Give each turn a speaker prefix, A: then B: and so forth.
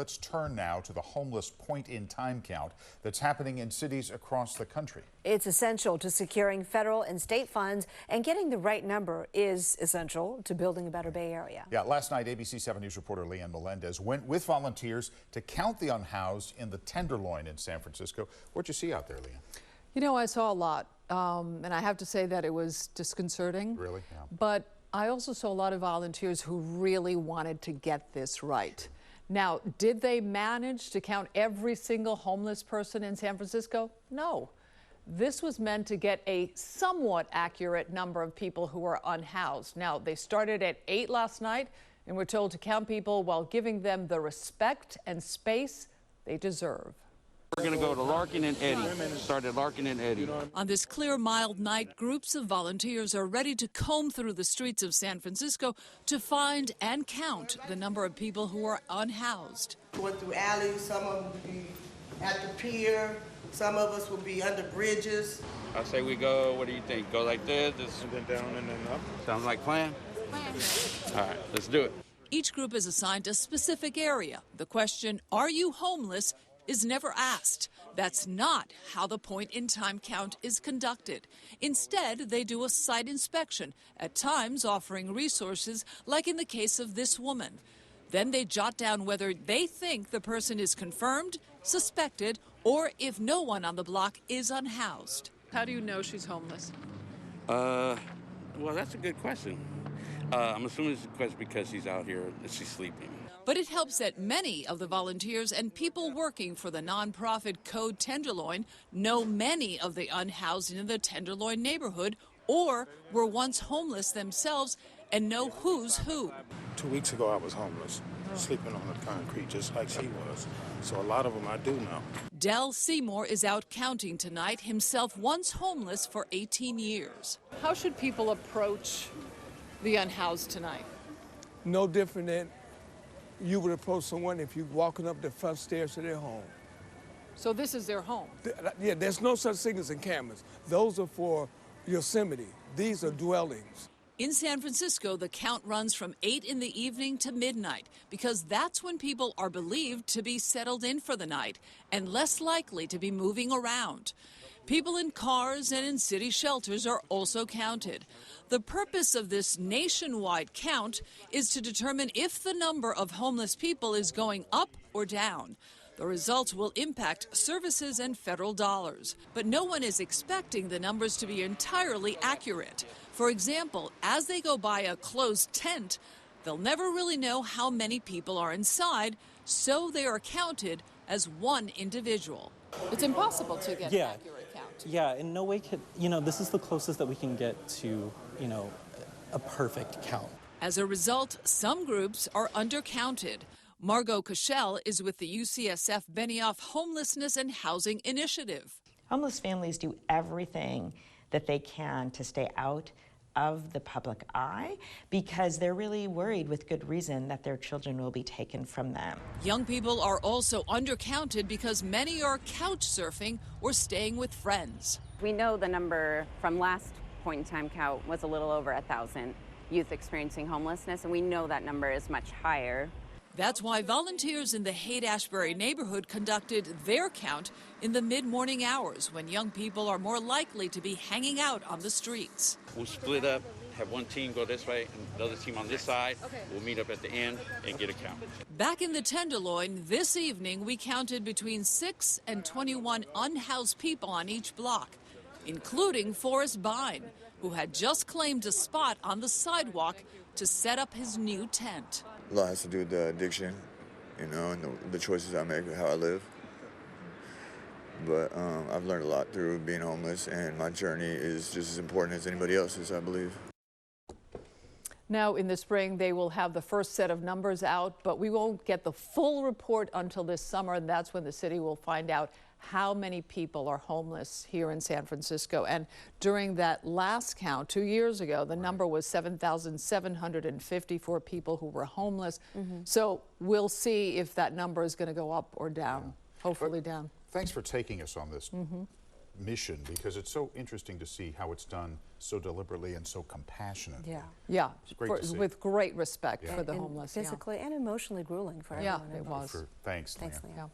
A: Let's turn now to the homeless point-in-time count that's happening in cities across the country.
B: It's essential to securing federal and state funds, and getting the right number is essential to building a better Bay Area.
A: Yeah, last night, ABC 7 News reporter Leanne Melendez went with volunteers to count the unhoused in the Tenderloin in San Francisco. What'd you see out there, Leanne?
C: You know, I saw a lot, and I have to say that it was disconcerting.
A: Really? Yeah.
C: But I also saw a lot of volunteers who really wanted to get this right. Now, did they manage to count every single homeless person in San Francisco? No. This was meant to get a somewhat accurate number of people who are unhoused. Now, they started at 8 last night, and we're told to count people while giving them the respect and space they deserve.
D: We're going to go to Larkin and Eddy. Start at Larkin and Eddy.
E: On this clear, mild night, groups of volunteers are ready to comb through the streets of San Francisco to find and count the number of people who are unhoused.
F: Going through alleys, some of them will be at the pier, some of us will be under bridges.
D: I say we go, what do you think? Go like this?
G: And then down and then up.
D: Sounds like plan? All right, let's do it.
E: Each group is assigned a specific area. The question, are you homeless, is never asked. That's not how the point-in-time count is conducted. Instead, they do a site inspection, at times offering resources, like in the case of this woman. Then they jot down whether they think the person is confirmed, suspected, or if no one on the block is unhoused.
C: How do you know she's homeless?
D: Well, that's a good question. I'm assuming it's a question because she's out here and she's sleeping.
E: But it helps that many of the volunteers and people working for the nonprofit Code Tenderloin know many of the unhoused in the Tenderloin neighborhood, or were once homeless themselves and know who's who.
G: 2 weeks ago, I was homeless, sleeping on the concrete just like she was. So a lot of them I do know.
E: Del Seymour is out counting tonight, himself once homeless for 18 years.
C: How should people approach the unhoused tonight?
H: No different than you would approach someone if you're walking up the front stairs to their home.
C: So this is their home?
H: Yeah, there's no such thing as encampments. Those are for Yosemite. These are dwellings.
E: In San Francisco, the count runs from 8 in the evening to midnight because that's when people are believed to be settled in for the night and less likely to be moving around. People in cars and in city shelters are also counted. The purpose of this nationwide count is to determine if the number of homeless people is going up or down. The results will impact services and federal dollars. But no one is expecting the numbers to be entirely accurate. For example, as they go by a closed tent, they'll never really know how many people are inside, so they are counted as one individual.
C: It's impossible to get an accurate count.
I: Yeah, in no way could, this is the closest that we can get to, a perfect count.
E: As a result, some groups are undercounted. Margot Cashel is with the UCSF Benioff Homelessness and Housing Initiative.
J: Homeless families do everything that they can to stay out of the public eye because they're really worried, with good reason, that their children will be taken from them.
E: Young people are also undercounted because many are couch surfing or staying with friends.
K: We know the number from last point in time count was a little over 1,000 youth experiencing homelessness, and we know that number is much higher.
E: That's why volunteers in the Haight-Ashbury neighborhood conducted their count in the mid-morning hours when young people are more likely to be hanging out on the streets.
D: We'll split up, have one team go this way and the other team on this side. We'll meet up at the end and get a count.
E: Back in the Tenderloin this evening, we counted between 6 and 21 unhoused people on each block, including Forrest Bine, who had just claimed a spot on the sidewalk to set up his new tent.
L: A lot has to do with the addiction, and the choices I make, how I live. But I've learned a lot through being homeless, and my journey is just as important as anybody else's, I believe.
C: Now, in the spring, they will have the first set of numbers out, but we won't get the full report until this summer, and that's when the city will find out how many people are homeless here in San Francisco. And during that last count 2 years ago, the number was 7,754 people who were homeless. So we'll see if that number is going to go up or down. Hopefully down.
A: Thanks for taking us on this mission, because it's so interesting to see how it's done so deliberately and so compassionately.
C: Yeah,
A: It's great to see.
C: with great respect
A: Yeah.
C: for the
B: And
C: homeless.
B: physically and emotionally grueling for everyone
C: it
B: involved.
C: was.
A: Thanks,
B: Thanks,
A: Leanne.
B: Leanne.
C: Yeah.